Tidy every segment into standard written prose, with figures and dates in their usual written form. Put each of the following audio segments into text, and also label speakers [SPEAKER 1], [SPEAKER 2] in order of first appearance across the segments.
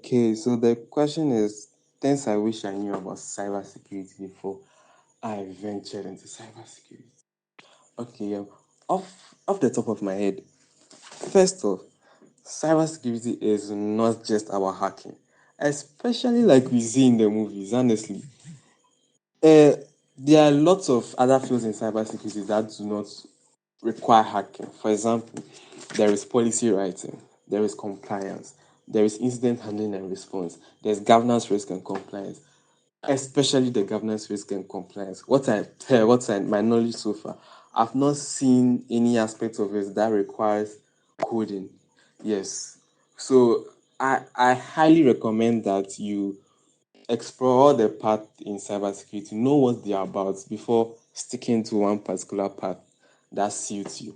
[SPEAKER 1] Okay, so the question is things I wish I knew about cybersecurity before I ventured into cybersecurity. Okay, off the top of my head, first off, cybersecurity is not just about hacking, especially like we see in the movies. Honestly, uh, there are lots of other fields in cybersecurity that do not require hacking. For example, there is policy writing, there is compliance, there is incident handling and response, there's governance, risk, and compliance. Especially the governance, risk, and compliance. My knowledge so far, I've not seen any aspect of it that requires coding. Yes, so I highly recommend that you explore all the path in cybersecurity, know what they are about before sticking to one particular path that suits you.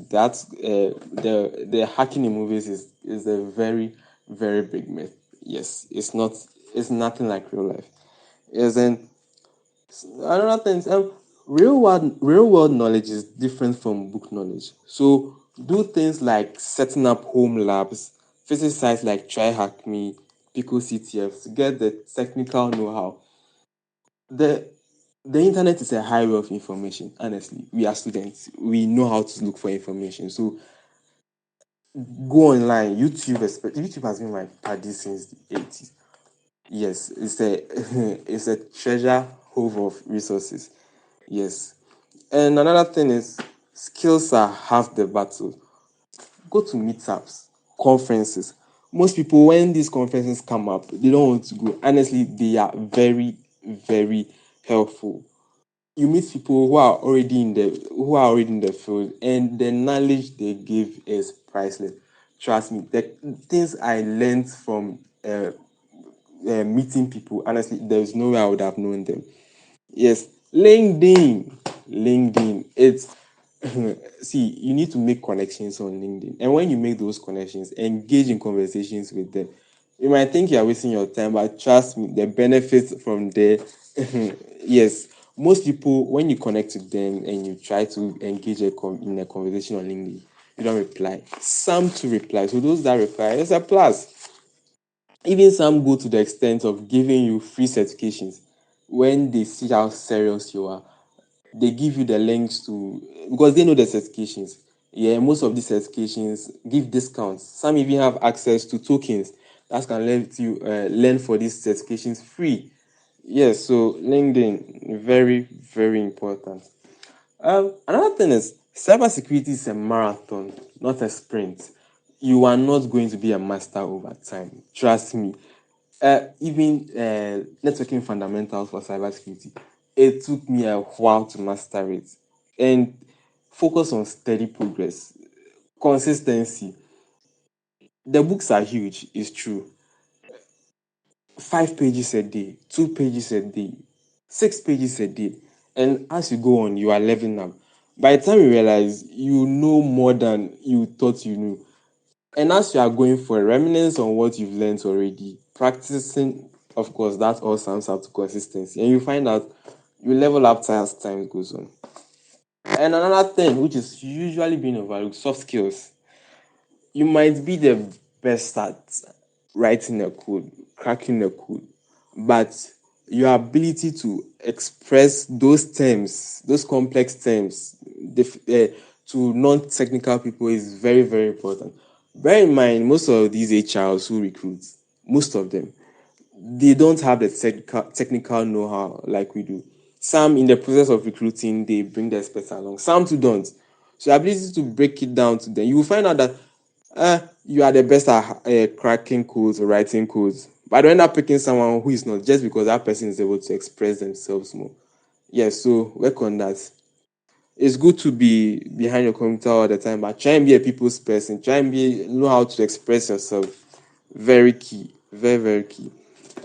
[SPEAKER 1] That's the hacking in movies is a very very big myth. Yes, it's nothing like real life. Yes, and another thing, real world knowledge is different from book knowledge. So do things like setting up home labs, visit sites like TryHackMe, Pico CTF to get the technical know-how. The the internet is a highway of information. Honestly, we are students. We know how to look for information. So go online. YouTube has been my paddy since the 80s. Yes, it's a it's a treasure trove of resources. Yes. And another thing is skills are half the battle. Go to meetups, conferences. Most people, when these conferences come up, they don't want to go. Honestly, they are very, very helpful. You meet people who are already in the field, and the knowledge they give is priceless. Trust me, the things I learned from meeting people, honestly, there's no way I would have known them. Yes, LinkedIn. It's see, you need to make connections on LinkedIn, and when you make those connections, engage in conversations with them. You might think you are wasting your time, but trust me, the benefits from there. Yes, most people when you connect with them and you try to engage in a conversation on LinkedIn, you don't reply. Some to reply, so those that reply, it's a plus. Even some go to the extent of giving you free certifications when they see how serious you are. They give you the links to because they know the certifications. Yeah, most of these certifications give discounts. Some even have access to tokens that can let you learn for these certifications free. Yes, so LinkedIn very very important. Another thing is cybersecurity is a marathon, not a sprint. You are not going to be a master over time. Trust me. Even networking fundamentals for cybersecurity, it took me a while to master it. And focus on steady progress, consistency. The books are huge, it's true. 5 pages a day, 2 pages a day, 6 pages a day. And as you go on, you are leveling up. By the time you realize you know more than you thought you knew. And as you are going for a reminiscence on what you've learned already, practicing, of course, that all sums up to consistency. And you find out you level up as time goes on. And another thing, which is usually being overlooked, soft skills. You might be the best at writing a code, cracking a code, but your ability to express those terms, those complex terms, to non-technical people is very, very important. Bear in mind, most of these HRs who recruit, most of them, they don't have the technical know-how like we do. Some in the process of recruiting, they bring the experts along. Some too don't. So the ability to break it down to them, you will find out that you are the best at cracking codes or writing codes, but I end up picking someone who is not just because that person is able to express themselves more. Yes, so work on that. It's good to be behind your computer all the time, but try and be a people's person. Try and be know how to express yourself. Very key, very very key.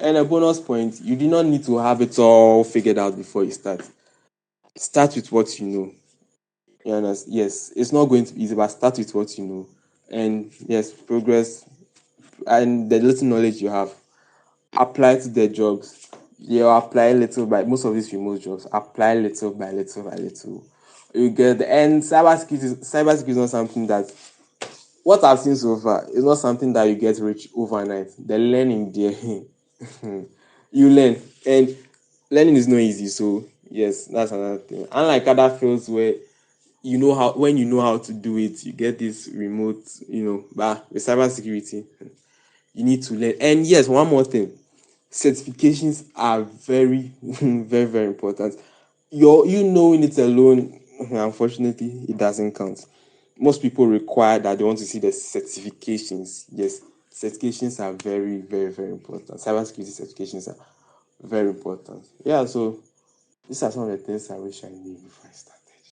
[SPEAKER 1] And a bonus point: you do not need to have it all figured out before you start. Start with what you know. You understand? Yes, it's not going to be easy, but start with what you know. And yes, progress and the little knowledge you have, apply to the jobs. You apply little by most of these remote jobs. Apply little by little by little. You get the and cybersecurity is not something that what I've seen so far is not something that you get rich overnight. The learning there, you learn, and learning is not easy. So yes, that's another thing. Unlike other fields where you know how, when you know how to do it, you get this remote, but with cybersecurity, you need to learn. And yes, one more thing, certifications are very very very important. You knowing it alone, unfortunately, it doesn't count. Most people require that they want to see the certifications. Yes, certifications are very very very important. Cybersecurity certifications are very important. Yeah, so these are some of the things I wish I knew before I started.